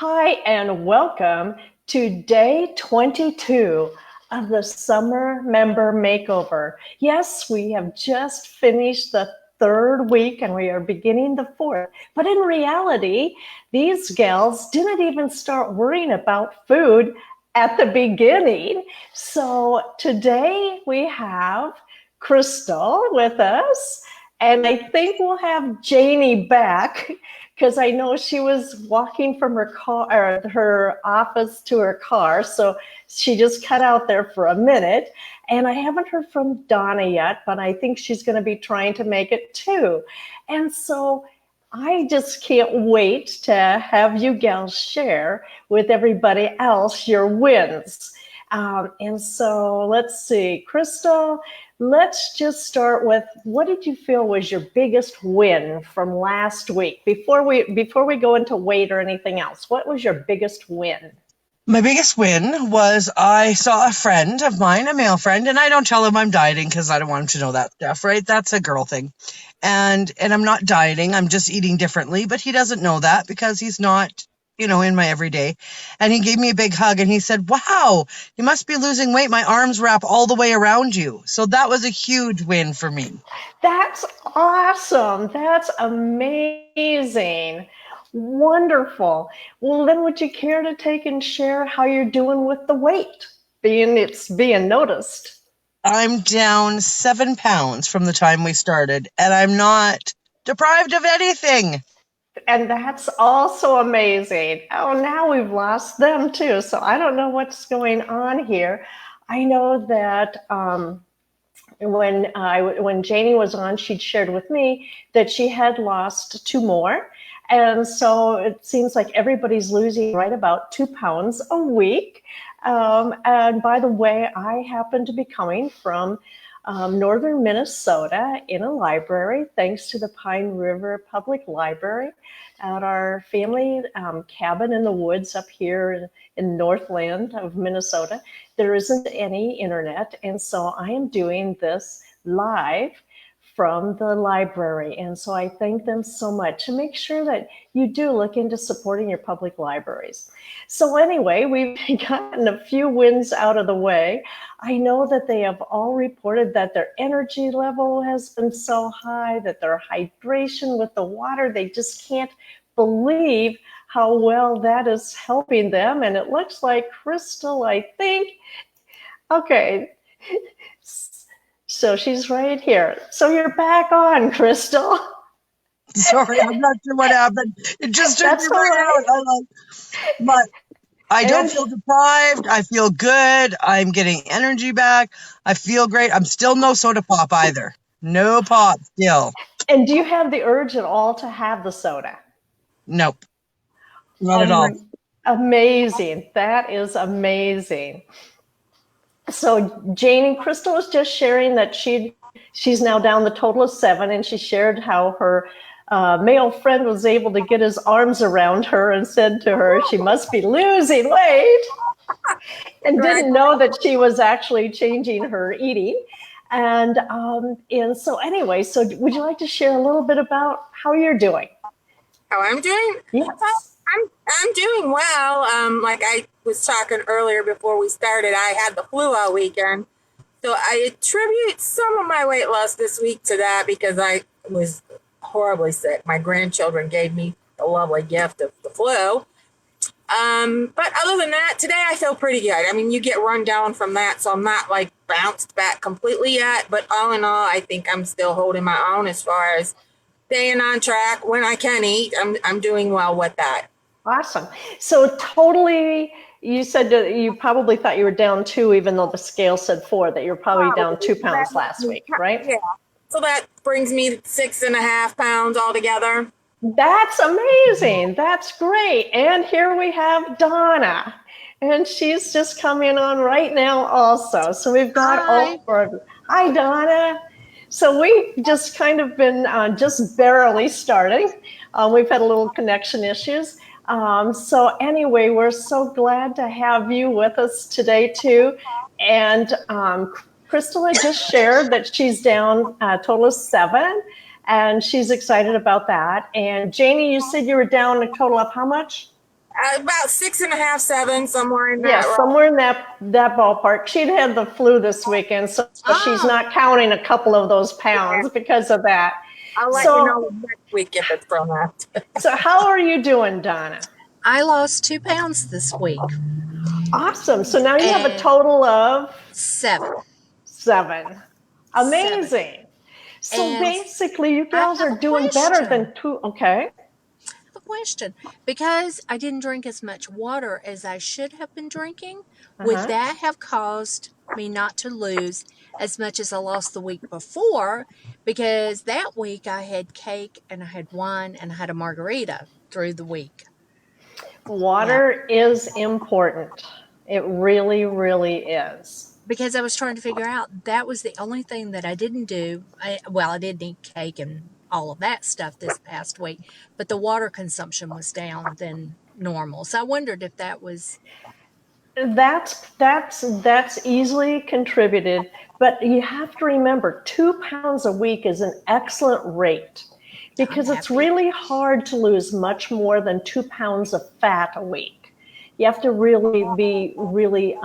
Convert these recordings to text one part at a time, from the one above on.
Hi, and welcome to day 22 of the Summer Member Makeover. Yes, we have just finished the third week and we are beginning the fourth. But in reality, these gals didn't even start worrying about food at the beginning. So today we have Crystal with us, and I think we'll have Janie back because I know she was walking from her car or her office to her car. So she just cut out there for a minute. And I haven't heard from Donna yet, but I think she's going to be trying to make it too. And so I just can't wait to have you gals share with everybody else your wins. And so let's see, Crystal, let's just start with, what did you feel was your biggest win from last week? Before we go into weight or anything else, what was your biggest win? My biggest win was I saw a friend of mine, a male friend, and I don't tell him I'm dieting because I don't want him to know that stuff, right? That's a girl thing. And I'm not dieting, I'm just eating differently, but he doesn't know that because he's not, in my everyday. And he gave me a big hug and he said, "Wow, you must be losing weight. My arms wrap all the way around you." So that was a huge win for me. That's awesome. That's amazing. Wonderful. Well, then would you care to take and share how you're doing with the weight, being it's being noticed? I'm down 7 pounds from the time we started, and I'm not deprived of anything. And that's also amazing. Oh, now we've lost them too. So I don't know what's going on here. I know that when Janie was on, she'd shared with me that she had lost two more. And so it seems like everybody's losing right about 2 pounds a week. And by the way, I happen to be coming from northern Minnesota in a library, thanks to the Pine River Public Library at our family cabin in the woods up here in Northland of Minnesota. There isn't any internet, and so I am doing this live from the library. And so I thank them so much, to make sure that you do look into supporting your public libraries. So anyway, we've gotten a few wins out of the way. I know that they have all reported that their energy level has been so high, that their hydration with the water, they just can't believe how well that is helping them. And it looks like Crystal, I think, okay, so she's right here. So you're back on, Crystal. Sorry, I'm not sure what happened. It just took That's me all right right. out. But I don't And feel deprived. I feel good. I'm getting energy back. I feel great. I'm still no soda pop either. No pop still. and do you have the urge at all to have the soda? Nope, not at all. Amazing. That is amazing. So Janie, Crystal was just sharing that she's now down the total of 7, and she shared how her male friend was able to get his arms around her and said to her she must be losing weight, and Right. didn't know that she was actually changing her eating. And so anyway, so would you like to share a little bit about how you're doing? How I'm doing? Well, Yes. I'm doing well. Like I was talking earlier before we started, I had the flu all weekend. So I attribute some of my weight loss this week to that because I was horribly sick. My grandchildren gave me the lovely gift of the flu. But other than that, today I feel pretty good. I mean, you get run down from that, so I'm not like bounced back completely yet. But all in all, I think I'm still holding my own as far as staying on track. When I can eat, I'm doing well with that. Awesome. So totally, you said that you probably thought you were down 2, even though the scale said 4, that you're probably down 2 pounds last week, right? Yeah. So that brings me 6.5 pounds altogether. That's amazing. That's great. And here we have Donna, and she's just coming on right now also. So we've got Hi. all 4 of you. Hi, Donna. So we've just kind of been just barely starting. We've had a little connection issues. So anyway, we're so glad to have you with us today too. And Crystal had just shared that she's down a total of 7, and she's excited about that. And Janie, you said you were down a total of how much? About 6.5, 7, somewhere in Yeah, that. somewhere in that ballpark. She'd had the flu this weekend, so she's Oh, not counting a couple of those yeah. pounds because of that. I'll let you So, know next week if it's from that. so how are you doing, Donna? I lost 2 pounds this week Awesome. So now you have a and total of 7. 7. 7. Amazing. So And basically, you I gals have are a doing better question. than 2. Okay. A question. Because I didn't drink as much water as I should have been drinking, would Uh-huh. that have caused me not to lose as much as I lost the week before? Because that week I had cake and I had wine and I had a margarita through the week. Yeah. Water is important. It really, really is. Because I was trying to figure out that was the only thing that I didn't do. I didn't eat cake and all of that stuff this past week, but the water consumption was down than normal. So I wondered if that was That's easily contributed, but you have to remember 2 pounds a week is an excellent rate I'm because it's happy. really hard to lose much more than 2 pounds of fat a week. You have to really be really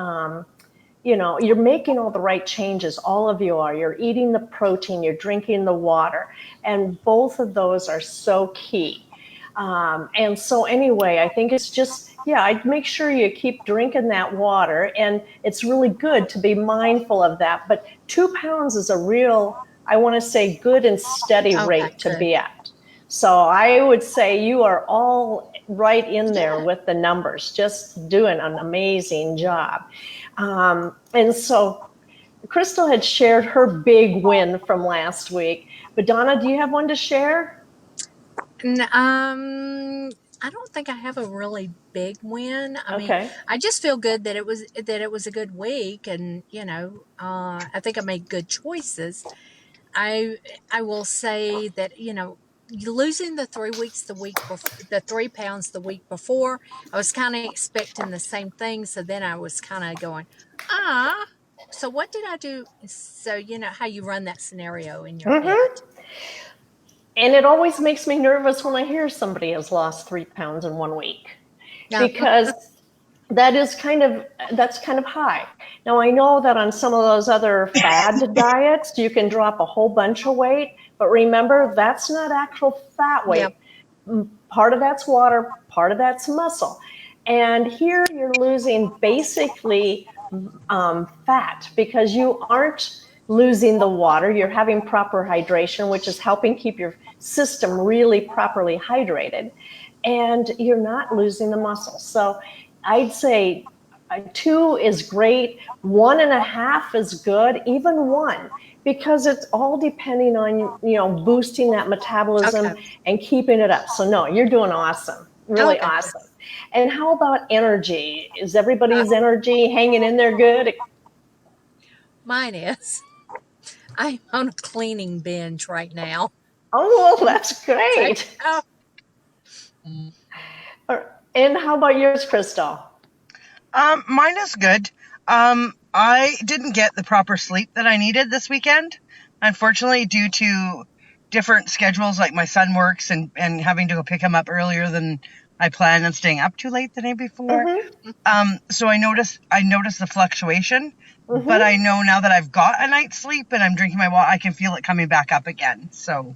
you're making all the right changes. All of you are. You're eating the protein, you're drinking the water, and both of those are so key. And so anyway, I think it's just, yeah, I'd make sure you keep drinking that water. And it's really good to be mindful of that. But 2 pounds is a real, I want to say, good and steady Okay, rate to good. be at. So I would say you are all right in there Good. with the numbers, just doing an amazing job. And so Crystal had shared her big win from last week. But Donna, do you have one to share? I don't think I have a really big win. I mean, Okay. I just feel good that it was a good week, and I think I made good choices. I I will say that losing the 3 weeks the 3 pounds the week before, I was kind of expecting the same thing. So then I was kind of going, ah. So what did I do? So you know how you run that scenario in your Mm-hmm. head. And it always makes me nervous when I hear somebody has lost 3 pounds in 1 week Now, because that's kind of high. Now I know that on some of those other fad diets you can drop a whole bunch of weight, but remember that's not actual fat yeah, weight. Part of that's water, part of that's muscle. And here you're losing basically fat because you aren't losing the water. You're having proper hydration, which is helping keep your system really properly hydrated. And you're not losing the muscle. So I'd say 2 is great. 1.5 is good, even 1, because it's all depending on, boosting that metabolism okay, and keeping it up. So no, you're doing awesome, really okay. awesome. And how about energy? Is Uh, everybody's energy hanging in there good? Mine is. I'm on a cleaning binge right now. Oh, well, that's So, great. oh, And how about yours, Crystal? Mine is good. I didn't get the proper sleep that I needed this weekend, unfortunately, due to different schedules. Like my son works and having to go pick him up earlier than I planned and staying up too late the day before. Mm-hmm. So I noticed the fluctuation, but I Mm-hmm. know now that I've got a night's sleep and I'm drinking my water, I can feel it coming back up again. So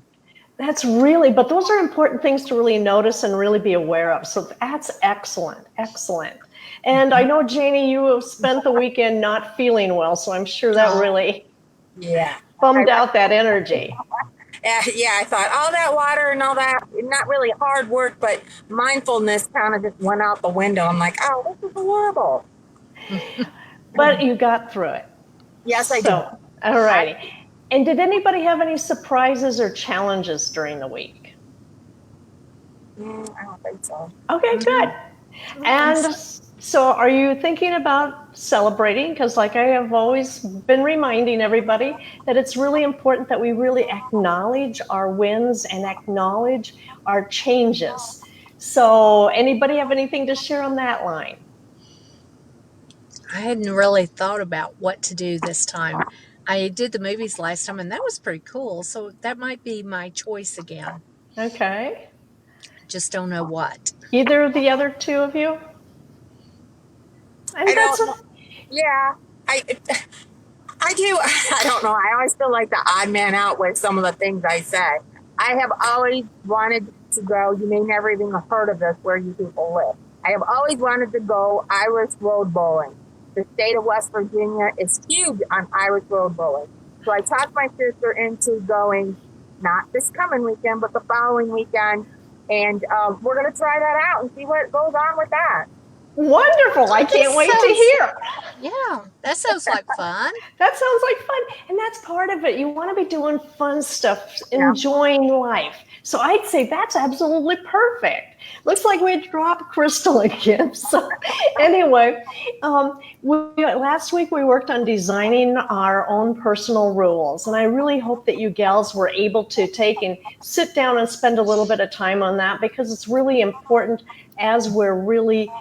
But those are important things to really notice and really be aware of. So that's excellent, excellent. And I know, Janie, you have spent the weekend not feeling well, so I'm sure that oh, really Yeah. I, bummed out that energy. yeah, I thought all that water and all that, not really hard work, but mindfulness kind of just went out the window. I'm like, oh, this is horrible. But you got through it. Yes, I did. So, all I, righty. And did anybody have any surprises or challenges during the week? I don't think so. Okay, good. I don't think And so. so are you thinking about celebrating? Because like I have always been reminding everybody that it's really important that we really acknowledge our wins and acknowledge our changes. So anybody have anything to share on that line? I hadn't really thought about what to do this time. I did the movies last time, and that was pretty cool. So that might be my choice again. Okay. just don't know what. Either of the other two of you? And I that's don't know. Yeah, I do. I don't know. I always feel like the odd man out with some of the things I say. I have always wanted to go. You may never even have heard of this where you people live. I have always wanted to go Irish road bowling. The state of West Virginia is huge on Irish road bowling. So I talked my sister into going, not this coming weekend, but the following weekend. And we're going to try that out and see what goes on with that. wonderful. I can't wait to hear. Yeah, that sounds like fun. That sounds like fun. And that's part of it. You want to be doing fun stuff, Yeah. enjoying life. So I'd say that's absolutely perfect. Looks like we dropped Crystal again. So anyway, last week we worked on designing our own personal rules. And I really hope that you gals were able to take and sit down and spend a little bit of time on that, because it's really important as we're really,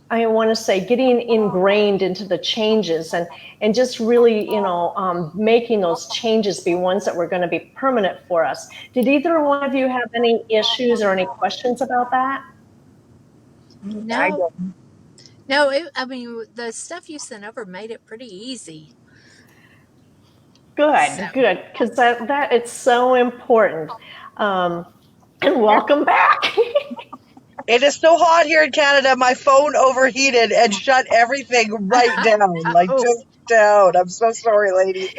I want to say, getting ingrained into the changes and just really, making those changes be ones that were going to be permanent for us. Did either one of you have any issues or any questions about that? No, no. I mean, the stuff you sent over made it pretty easy. Good, So. good, because that it's so important. And welcome back. It is so hot here in Canada. My phone overheated and shut everything right down. Like, just down. I'm so sorry, ladies.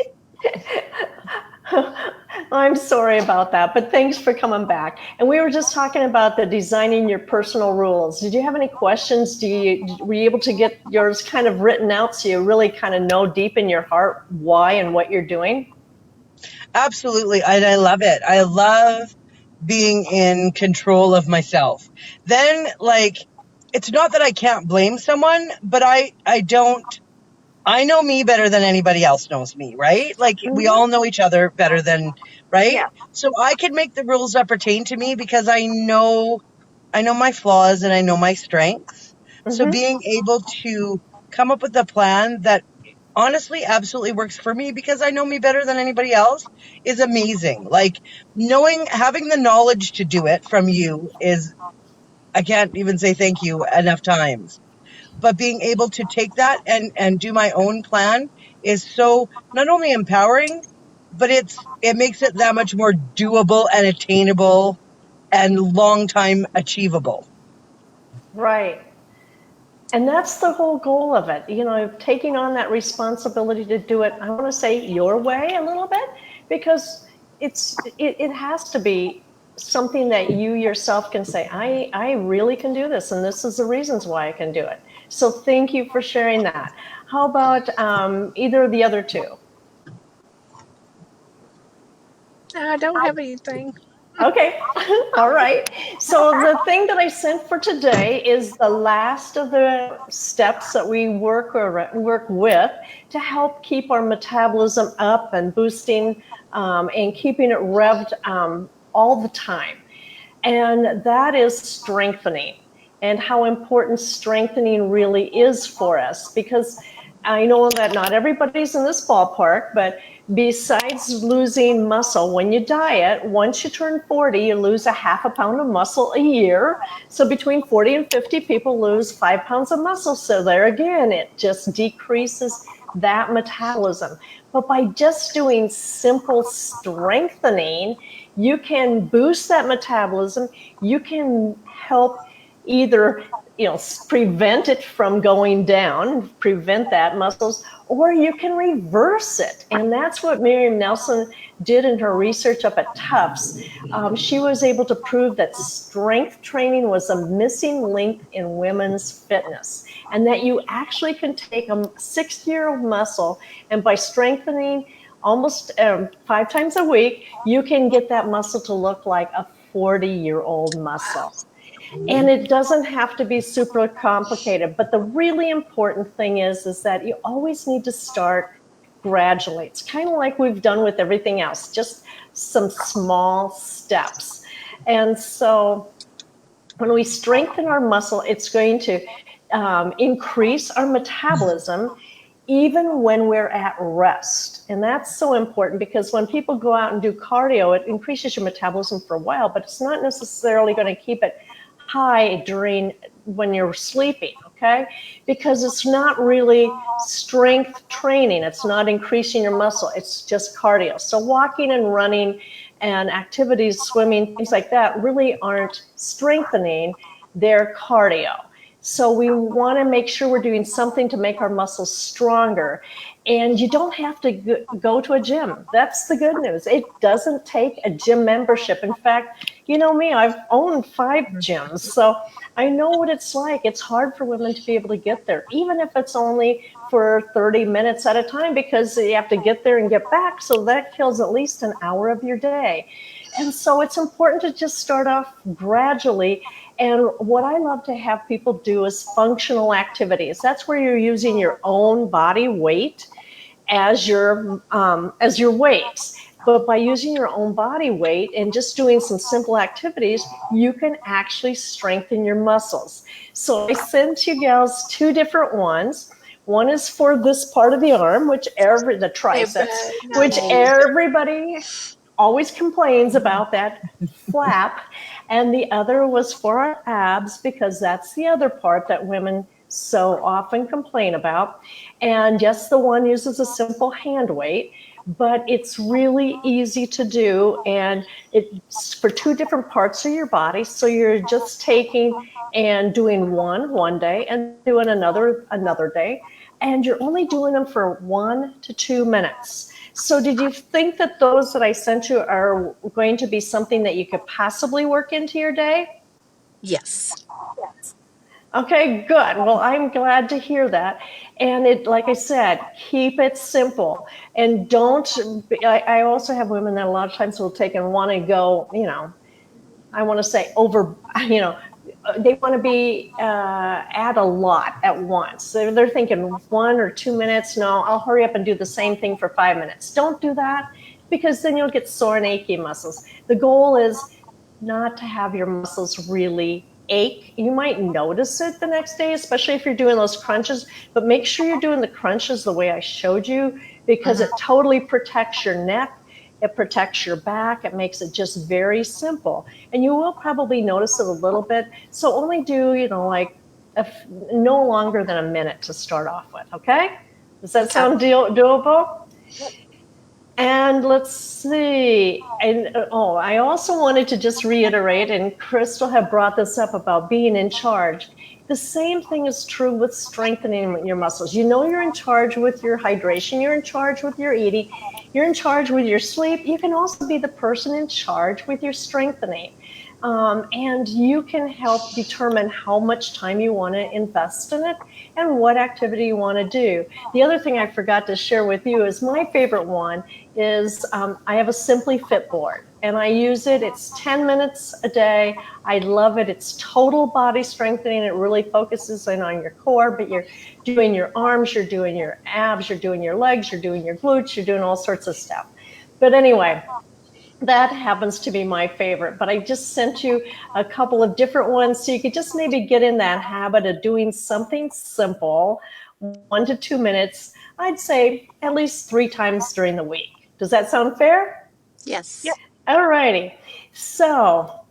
I'm sorry about that, but thanks for coming back. And we were just talking about the designing your personal rules. Did you have any questions? Were you able to get yours kind of written out so you really kind of know deep in your heart why and what you're doing? Absolutely. And I love it. I love being in control of myself. Then, like, it's not that I can't blame someone, but I know me better than anybody else knows me, right? Like, we all know each other better than, right? Yeah. So I can make the rules that pertain to me because I know my flaws and I know my strengths. So being able to come up with a plan that honestly absolutely works for me because I know me better than anybody else is amazing. Like, having the knowledge to do it from you is, I can't even say thank you enough times. But being able to take that and do my own plan is so not only empowering, but it makes it that much more doable and attainable and long time achievable. Right. And that's the whole goal of it, taking on that responsibility to do it, I want to say, your way a little bit, because it has to be something that you yourself can say, I really can do this, and this is the reasons why I can do it. So thank you for sharing that. How about either of the other two? I don't have anything. Okay. All right. So the thing that I sent for today is the last of the steps that we work with to help keep our metabolism up and boosting and keeping it revved all the time. And that is strengthening, and how important strengthening really is for us, because I know that not everybody's in this ballpark, but besides losing muscle, when you diet, once you turn 40, you lose a half a pound of muscle a year. So between 40 and 50 people lose 5 pounds of muscle. So there again, it just decreases that metabolism. But by just doing simple strengthening, you can boost that metabolism. You can help either prevent it from going down, prevent that muscles, or you can reverse it. And that's what Miriam Nelson did in her research up at Tufts. She was able to prove that strength training was a missing link in women's fitness, and that you actually can take a 60-year-old muscle, and by strengthening almost 5 times a week, you can get that muscle to look like a 40-year-old muscle. And it doesn't have to be super complicated, but the really important thing is that you always need to start gradually. It's kind of like we've done with everything else, just some small steps. And so when we strengthen our muscle, it's going to increase our metabolism. even when we're at rest. And that's so important because when people go out and do cardio, it increases your metabolism for a while, but it's not necessarily going to keep it high when you're sleeping, okay? Because it's not really strength training. It's not increasing your muscle. It's just cardio. So walking and running and activities, swimming, things like that really aren't strengthening, they're cardio. So we want to make sure we're doing something to make our muscles stronger. And you don't have to go to a gym. That's the good news. It doesn't take a gym membership. In fact, you know me, I've owned 5 gyms. So I know what it's like. It's hard for women to be able to get there, even if it's only for 30 minutes at a time, because you have to get there and get back. So that kills at least an hour of your day. And so it's important to just start off gradually. And what I love to have people do is functional activities. That's where you're using your own body weight as your weights. But by using your own body weight and just doing some simple activities, you can actually strengthen your muscles. So I sent you gals 2 different ones. One is for this part of the arm, the triceps, which everybody always complains about, that flap. And the other was for our abs, because that's the other part that women so often complain about. And yes, the one uses a simple hand weight, but it's really easy to do. And it's for 2 different parts of your body. So you're just taking and doing one day and doing another day. And you're only doing them for 1 to 2 minutes. So did you think that those that I sent you are going to be something that you could possibly work into your day? Yes. Okay, good. Well, I'm glad to hear that. And like I said, keep it simple. And I also have women that a lot of times will take and want to go, I want to say over, they want to be at a lot at once. So they're thinking 1 or 2 minutes. No, I'll hurry up and do the same thing for 5 minutes. Don't do that, because then you'll get sore and achy muscles. The goal is not to have your muscles really ache. You might notice it the next day, especially if you're doing those crunches, but make sure you're doing the crunches the way I showed you, because it totally protects your neck. It protects your back. It makes it just very simple. And you will probably notice it a little bit. So only do, no longer than a minute to start off with, okay? Does that sound doable? Yep. And let's see. And I also wanted to just reiterate, and Crystal had brought this up about being in charge. The same thing is true with strengthening your muscles. You're in charge with your hydration. You're in charge with your eating. You're in charge with your sleep. You can also be the person in charge with your strengthening. And you can help determine how much time you want to invest in it and what activity you want to do. The other thing I forgot to share with you is my favorite one is I have a Simply Fit board, and I use it. It's 10 minutes a day. I love it. It's total body strengthening. It really focuses in on your core, but you're doing your arms, you're doing your abs, you're doing your legs, you're doing your glutes, you're doing all sorts of stuff. But anyway, that happens to be my favorite, but I just sent you a couple of different ones so you could just maybe get in that habit of doing something simple, 1 to 2 minutes, I'd say at least 3 times during the week. Does that sound fair? Yes. Yeah. All righty. So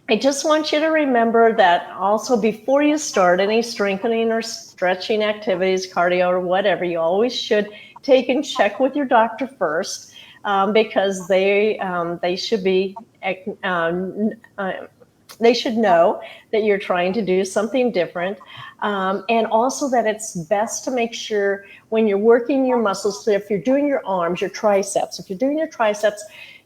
I just want you to remember that also before you start any strengthening or stretching activities, cardio or whatever, you always should take and check with your doctor first. Because they should know that you're trying to do something different, and also that it's best to make sure when you're working your muscles, so if you're doing your arms, your triceps,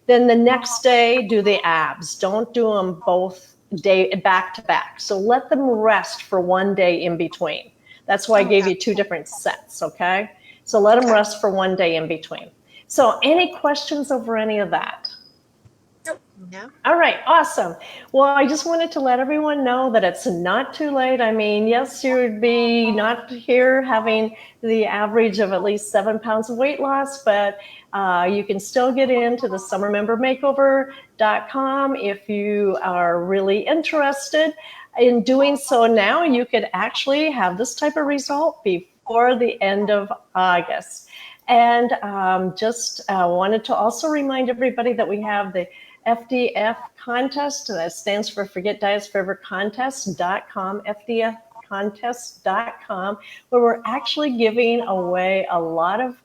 then the next day do the abs. Don't do them both day back to back. So let them rest for 1 day in between. That's why I gave you 2 different sets, okay? So let them rest for 1 day in between. So any questions over any of that? No. All right, awesome. Well, I just wanted to let everyone know that it's not too late. I mean, yes, you would be not here having the average of at least 7 pounds of weight loss, but you can still get into the summermembermakeover.com if you are really interested in doing so now. You could actually have this type of result before the end of August. And just wanted to also remind everybody that we have the FDF contest. That stands for Forget Diets Forever Contest.com, FDFcontest.com, where we're actually giving away a lot of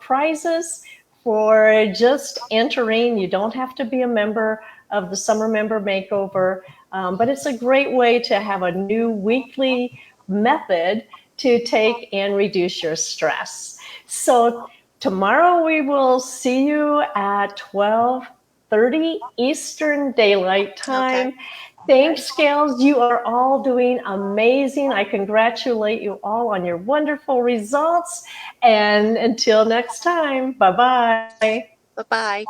prizes for just entering. You don't have to be a member of the Summer Member Makeover, but it's a great way to have a new weekly method to take and reduce your stress. So tomorrow we will see you at 12:30 Eastern Daylight Time. Okay. Thanks, gals. You are all doing amazing. I congratulate you all on your wonderful results. And until next time, bye-bye. Bye-bye.